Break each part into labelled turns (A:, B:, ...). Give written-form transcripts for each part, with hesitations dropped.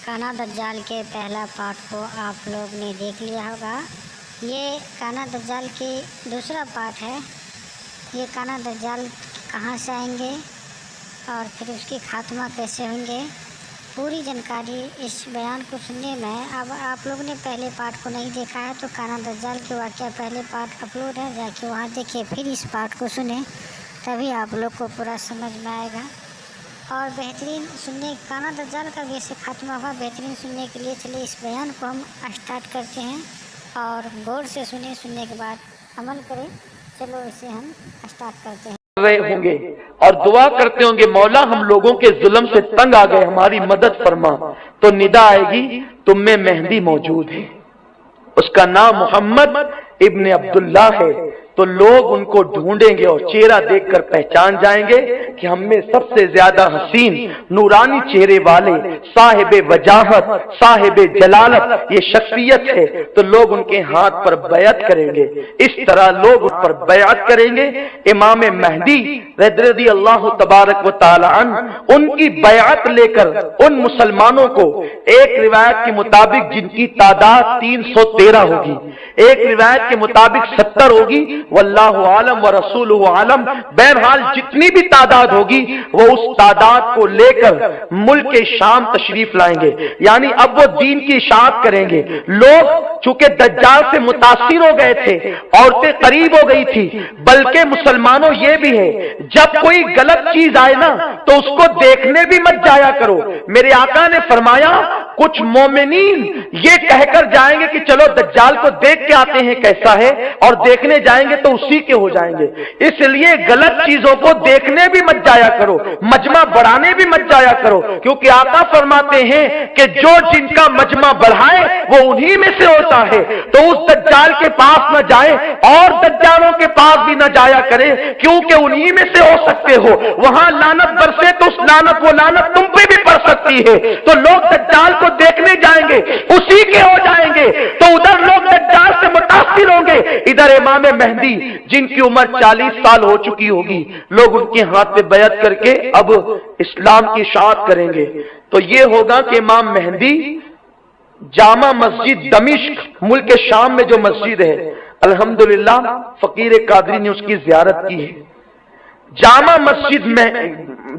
A: کانا دجال کے پہلا پارٹ کو آپ لوگ نے دیکھ لیا ہوگا۔ یہ کانا دجال کی دوسرا پارٹ ہے۔ یہ کانا دجال کہاں سے آئیں گے اور پھر اس کی خاتمہ کیسے ہوں گے، پوری جانکاری اس بیان کو سننے میں۔ اب آپ لوگوں نے پہلے پارٹ کو نہیں دیکھا ہے تو کانا دجال کے واقعہ پہلے پارٹ اپلوڈ ہے، جا کے وہاں دیکھیے، پھر اس پارٹ کو سنیں، تبھی آپ لوگ کو پورا سمجھ میں آئے گا اور بہترین سننے کانا دجال کا کیسے خاتمہ ہوا بہترین سننے کے لیے چلیے اس بیان کو ہم اسٹارٹ کرتے ہیں اور غور سے سننے کے بعد عمل کریں۔ چلو اسے ہم اسٹارٹ کرتے ہیں۔
B: رہے ہوں گے اور دعا کرتے ہوں گے مولا ہم لوگوں کے ظلم سے تنگ آ گئے، ہماری مدد فرما، تو ندا آئے گی تم میں مہدی موجود ہے، اس کا نام محمد ابن عبداللہ ہے، تو لوگ ان کو ڈھونڈیں گے اور چہرہ دیکھ کر پہچان جائیں گے کہ ہم میں سب سے زیادہ حسین نورانی چہرے والے صاحب وجاہت صاحب جلالت یہ شخصیت ہے، تو لوگ ان کے ہاتھ پر بیعت کریں گے۔ اس طرح لوگ ان پر بیعت کریں گے۔ امام مہدی رضی اللہ تبارک و تعالی عنہ ان کی بیعت لے کر ان مسلمانوں کو، ایک روایت کے مطابق جن کی تعداد 313 ہوگی، ایک روایت کے مطابق 70 ہوگی، واللہ عالم ورسولہ عالم، بہرحال جتنی بھی تعداد ہوگی وہ اس تعداد کو لے کر ملک شام تشریف لائیں گے، یعنی اب وہ دین کی اشاعت کریں گے۔ لوگ چونکہ دجال سے متاثر ہو گئے تھے، عورتیں قریب ہو گئی تھی، بلکہ مسلمانوں یہ بھی ہے جب کوئی غلط چیز آئے نا تو اس کو دیکھنے بھی مت جایا کرو۔ میرے آقا نے فرمایا کچھ مومنین یہ کہہ کر جائیں گے کہ چلو دجال کو دیکھ کے آتے ہیں کیسا ہے، اور دیکھنے جائیں گے تو اسی کے ہو جائیں گے۔ اس لیے غلط چیزوں کو دیکھنے بھی مت جایا کرو، مجمع بڑھانے بھی مت جایا کرو، کیونکہ آقا فرماتے ہیں کہ جو جن کا مجمع بڑھائے وہ انہی میں سے ہوتا ہے، تو اس دجال کے پاس نہ جائیں اور دجالوں کے پاس بھی نہ جایا کریں، کیونکہ انہی میں سے ہو سکتے ہو۔ وہاں لعنت برسے تو اس لعنت وہ لعنت تم پہ بھی پڑ سکتی ہے، تو لوگ دجال کو دیکھنے جائیں گے اسی کے ہو جائیں گے، تو ادھر لوگ دجال سے متاثر ہوں گے، ادھر امام مہدی جن کی عمر 40 سال ہو چکی ہوگی، لوگ ان کے ہاتھ پہ بیعت کر کے اب اسلام کی اشاعت کریں گے۔ تو یہ ہوگا کہ امام مہدی جامع مسجد دمشق ملک شام میں جو مسجد ہے، الحمدللہ فقیر قادری نے اس کی زیارت کی ہے۔ جامع مسجد میں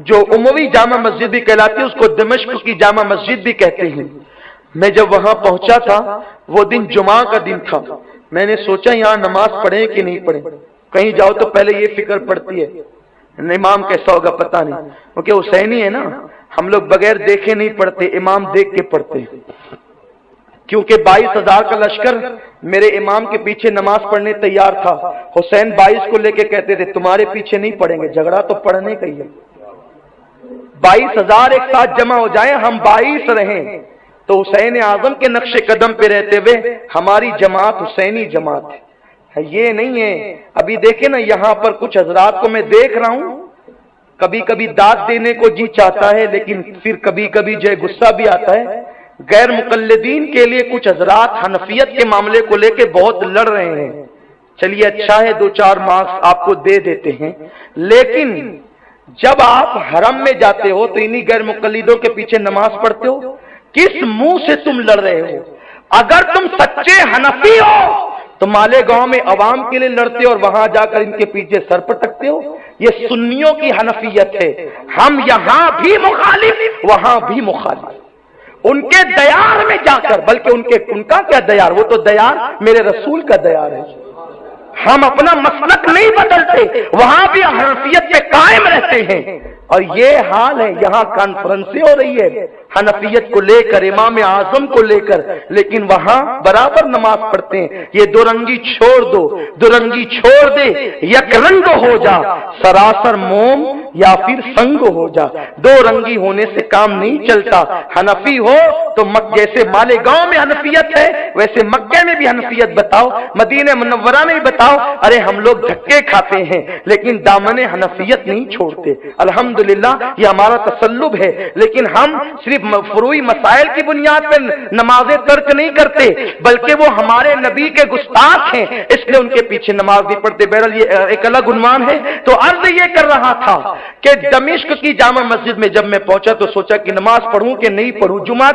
B: جو عموی جامع مسجد بھی کہلاتی ہے، اس کو دمشق کی جامع مسجد بھی کہتے ہیں۔ میں جب وہاں پہنچا تھا وہ دن جمعہ کا دن تھا، میں نے سوچا یہاں نماز پڑھیں کہ نہیں پڑھیں، کہیں جاؤ تو پہلے یہ فکر پڑتی ہے امام کیسا ہوگا پتہ نہیں، کیونکہ حسینی ہے نا، ہم لوگ بغیر دیکھے نہیں پڑھتے، امام دیکھ کے پڑھتے ہیں۔ کیونکہ 22,000 کا لشکر میرے امام کے پیچھے نماز پڑھنے تیار تھا، حسین 22 کو لے کے کہتے تھے تمہارے پیچھے نہیں پڑھیں گے، جھگڑا تو پڑھنے کا ہی ہے۔ 22,000 ایک ساتھ جمع ہو جائیں، ہم 22 رہیں، تو حسین اعظم کے نقش قدم پہ رہتے ہوئے ہماری جماعت حسینی جماعت ہے، یہ نہیں ہے۔ ابھی دیکھیں نا یہاں پر کچھ حضرات کو میں دیکھ رہا ہوں، کبھی کبھی داد دینے کو جی چاہتا ہے، لیکن پھر کبھی کبھی جو غصہ بھی آتا ہے۔ غیر مقلدین کے لیے کچھ حضرات حنفیت کے معاملے کو لے کے بہت لڑ رہے ہیں، چلیے اچھا ہے 2-4 مارکس آپ کو دے دیتے ہیں، لیکن جب آپ حرم میں جاتے ہو تو انہی غیر مقلدوں کے پیچھے نماز پڑھتے ہو، کس منہ سے تم لڑ رہے ہو؟ اگر تم سچے حنفی ہو تو مالیگاؤں میں عوام کے لیے لڑتے ہو اور وہاں جا کر ان کے پیچھے سر پٹکتے ہو، یہ سنیوں کی حنفیت ہے۔ ہم یہاں بھی مخالف وہاں بھی مخالف، ان کے دیار میں جا کر، بلکہ ان کا کیا دیار، وہ تو دیار میرے رسول کا دیار ہے۔ ہم اپنا مسلک نہیں بدلتے، وہاں بھی حنفیت پہ قائم رہتے ہیں، اور یہ حال ہے۔ یہاں کانفرنسیں ہو رہی ہے حنفیت کو لے کر، امام اعظم کو لے کر، لیکن وہاں برابر نماز پڑھتے ہیں۔ یہ دو رنگی چھوڑ دو، دو رنگی چھوڑ دے، یک رنگ ہو جا، سراسر موم یا پھر سنگ ہو جا۔ دو رنگی ہونے سے کام نہیں چلتا۔ حنفی ہو تو جیسے مالیگاؤں میں حنفیت ہے ویسے مکہ میں بھی حنفیت بتاؤ، مدینہ منورہ میں بھی بتاؤ۔ ارے ہم لوگ دھکے کھاتے ہیں لیکن دامن حنفیت نہیں چھوڑتے، الحمدللہ یہ ہمارا تسلب ہے، لیکن ہم صرف فروعی مسائل کی بنیاد پر نمازیں ترک نہیں کرتے، بلکہ وہ ہمارے نبی کے گستاخ ہیں، اس لیے ان کے پیچھے نماز نہیں پڑھتے۔ بہرحال یہ ایک الگ عنوان ہے۔ تو عرض یہ کر رہا تھا کہ دمشق کی جامع مسجد میں جب میں پہنچا تو سوچا کہ نماز پڑھوں کہ نہیں پڑھوں، جمعہ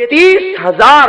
B: 30,000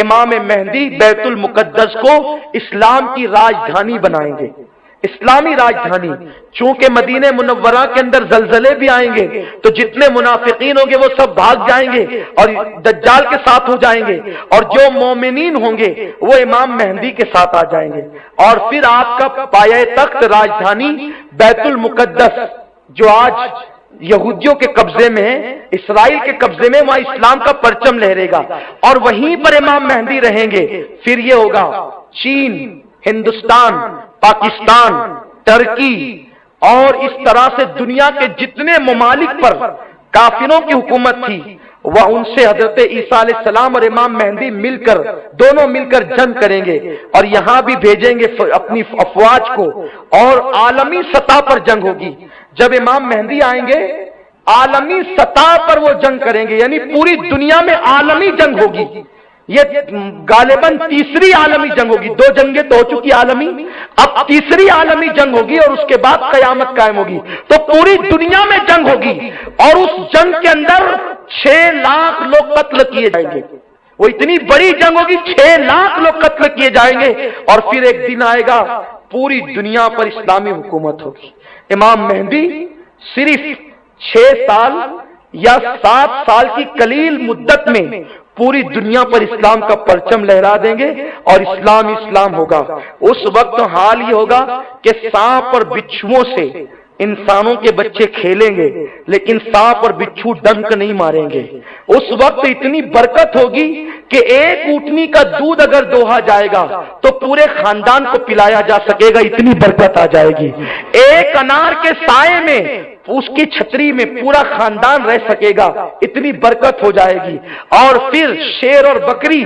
B: امام مہدی بیت المقدس کو اسلام کی راجدھانی بنائیں گے، اسلامی راجدھانی۔ چونکہ مدینہ منورہ کے اندر زلزلے بھی آئیں گے تو جتنے منافقین ہوں گے وہ سب بھاگ جائیں گے اور دجال کے ساتھ ہو جائیں گے، اور جو مومنین ہوں گے وہ امام مہدی کے ساتھ آ جائیں گے، اور پھر آپ کا پایہ تخت راجدھانی بیت المقدس جو آج یہودیوں کے قبضے میں ہے، اسرائیل کے قبضے میں، وہاں اسلام کا پرچم لہرے گا اور وہیں پر امام مہدی رہیں گے۔ پھر یہ ہوگا چین، ہندوستان، پاکستان، ترکی اور اس طرح سے دنیا کے جتنے ممالک پر کافروں کی حکومت تھی وہ ان سے حضرت عیسیٰ علیہ السلام اور امام مہدی دونوں مل کر جنگ کریں گے، اور یہاں بھی بھیجیں گے اپنی افواج کو، اور عالمی سطح پر جنگ ہوگی۔ جب امام مہدی آئیں گے عالمی سطح پر وہ جنگ کریں گے، یعنی پوری دنیا میں عالمی جنگ ہوگی۔ یہ غالباً تیسری عالمی جنگ ہوگی، 2 جنگیں تو ہو چکی عالمی، اب تیسری عالمی جنگ ہوگی اور اس کے بعد قیامت قائم ہوگی، تو پوری دنیا میں جنگ ہوگی، اور اس جنگ کے اندر 6 لاکھ لوگ قتل کیے جائیں گے۔ وہ اتنی بڑی جنگ ہوگی، 6 لاکھ لوگ قتل کیے جائیں گے، اور پھر ایک دن آئے گا پوری دنیا پر اسلامی حکومت ہوگی۔ امام مہدی صرف 6 سال یا 7 سال کی قلیل مدت میں پوری دنیا پر اسلام کا پرچم لہرا دیں گے اور اسلام ہوگا۔ اس وقت حال یہ ہوگا کہ سانپ اور بچھوؤں سے انسانوں کے بچے کھیلیں گے لیکن سانپ اور بچھو ڈنک نہیں ماریں گے۔ اس وقت اتنی برکت ہوگی کہ ایک اونٹنی کا دودھ اگر دوہا جائے گا تو پورے خاندان کو پلایا جا سکے گا، اتنی برکت آ جائے گی۔ ایک انار کے سائے میں اس کی چھتری میں پورا خاندان رہ سکے گا، اتنی برکت ہو جائے گی۔ اور پھر شیر اور بکری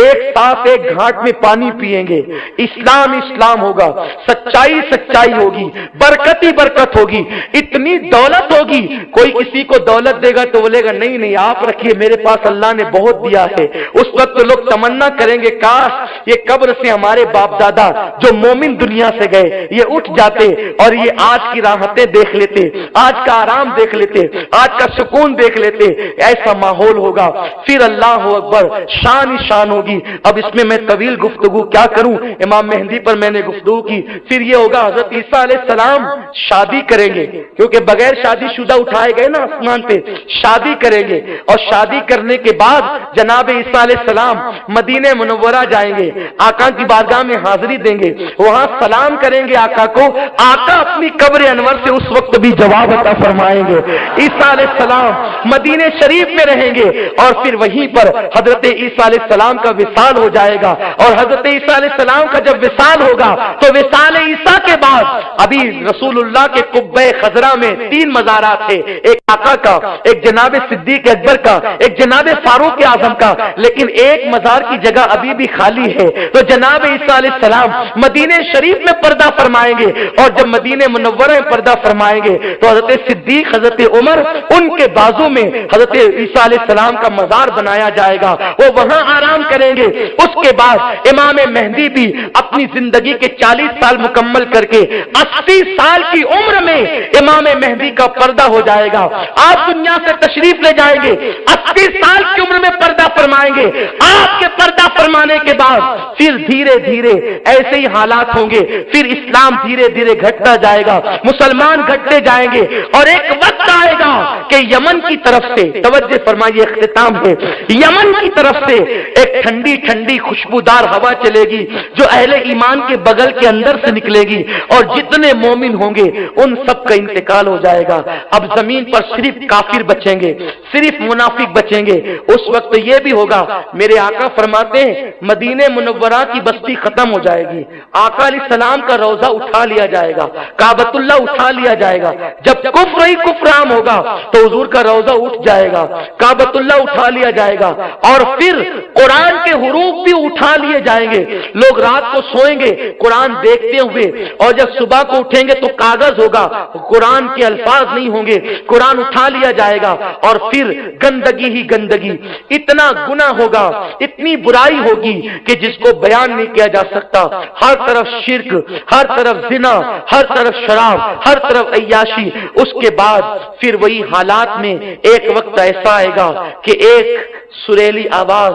B: ایک ساتھ ایک گھاٹ میں پانی پیئیں گے، اسلام ہوگا، سچائی ہوگی، برکت ہی برکت ہوگی، اتنی دولت ہوگی۔ کوئی کسی کو دولت دے گا تو بولے گا نہیں آپ رکھیے، میرے پاس اللہ نے بہت دیا ہے۔ اس وقت لوگ تمنا کریں گے کاش یہ قبر سے ہمارے باپ دادا جو مومن دنیا سے گئے یہ اٹھ جاتے اور یہ آج کی راحتیں دیکھ لیتے، آج کا آرام دیکھ لیتے، آج کا سکون دیکھ لیتے۔ ایسا ماحول ہوگا، پھر اللہ اکبر، شان ہی شان ہوگی۔ اب اس میں طویل گفتگو کیا کروں، امام مہدی پر میں نے گفتگو کی۔ پھر یہ ہوگا حضرت عیسیٰ علیہ السلام شادی کریں گے، کیونکہ بغیر شادی شدہ اٹھائے گئے نا آسمان پہ، شادی کریں گے، اور شادی کرنے کے بعد جناب عیسیٰ علیہ السلام مدینہ منورہ جائیں گے، آقا کی بارگاہ میں حاضری دیں گے، وہاں سلام کریں گے آقا کو۔ آقا اپنی قبر انور سے اس وقت بھی جواب عطا فرمائیں گے۔ عیسیٰ علیہ السلام مدینہ شریف میں رہیں گے، اور پھر وہیں پر حضرت عیسیٰ علیہ السلام کا وصال ہو جائے گا، اور حضرت عیسیٰ علیہ السلام کا جب وصال ہوگا تو وصال عیسیٰ کے بعد ابھی رسول اللہ کے قبہ خضرا میں 3 مزارات تھے، ایک آقا کا، ایک جناب صدیق اکبر کا، ایک جناب فاروق اعظم کا، لیکن ایک مزار کی جگہ ابھی بھی خالی ہے۔ تو جناب عیسیٰ علیہ السلام مدینہ شریف میں پردہ فرمائیں گے، اور جب مدینہ منورہ میں پردہ فرمائیں گے تو حضرت صدیق، حضرت عمر، ان کے بازو میں حضرت عیسیٰ علیہ السلام کا مزار بنایا جائے گا، وہ وہاں آرام کریں گے۔ اس کے بعد امام مہدی بھی اپنی زندگی کے 40 سال مکمل کر کے 80 سال کی عمر میں امام مہدی کا پردہ ہو جائے گا۔ آپ دنیا سے تشریف لے جائیں گے، 80 سال کی عمر میں پردہ فرمائیں گے۔ آپ کے پردہ فرمانے کے بعد پھر دھیرے دھیرے ایسے ہی حالات ہوں گے، پھر اسلام دھیرے دھیرے گھٹتا جائے گا، مسلمان گھٹتے جائیں گے، اور ایک وقت آئے گا کہ یمن کی طرف سے، توجہ فرمائیے اختتام ہے، یمن کی طرف سے ایک ٹھنڈی ٹھنڈی خوشبودار ہوا چلے گی جو اہل ایمان کے بغل کے اندر سے نکلے گی، اور جتنے مومن ہوں گے ان سب کا انتقال ہو جائے گا۔ اب زمین پر صرف کافر بچیں گے، صرف منافق بچیں گے۔ اس وقت یہ بھی ہوگا، میرے آقا فرماتے ہیں مدینہ منورہ کی بستی ختم ہو جائے گی، آقا علیہ السلام کا روضہ اٹھا لیا جائے گا، کعبۃ اللہ اٹھا لیا جائے گا۔ جب کفر ہی کفر عام ہوگا تو حضور کا روضہ اٹھ جائے گا، کعبۃ اللہ اٹھا لیا جائے گا، اور پھر قرآن کے حروف بھی اٹھا لیے جائیں گے۔ لوگ رات کو سوئیں گے قرآن دیکھتے ہوئے، اور جب صبح کو اٹھیں گے تو کاغذ ہوگا، قرآن کے الفاظ نہیں ہوں گے، قرآن اٹھا لیا جائے گا، اور پھر گندگی ہی گندگی، اتنا گناہ ہوگا، اتنی برائی ہوگی کہ جس کو بیان نہیں کیا جا سکتا۔ ہر طرف شرک، ہر طرف زنا، ہر طرف شراب، ہر طرف عیاشی۔ اس کے بعد پھر وہی حالات میں ایک وقت ایسا آئے گا کہ ایک سریلی آواز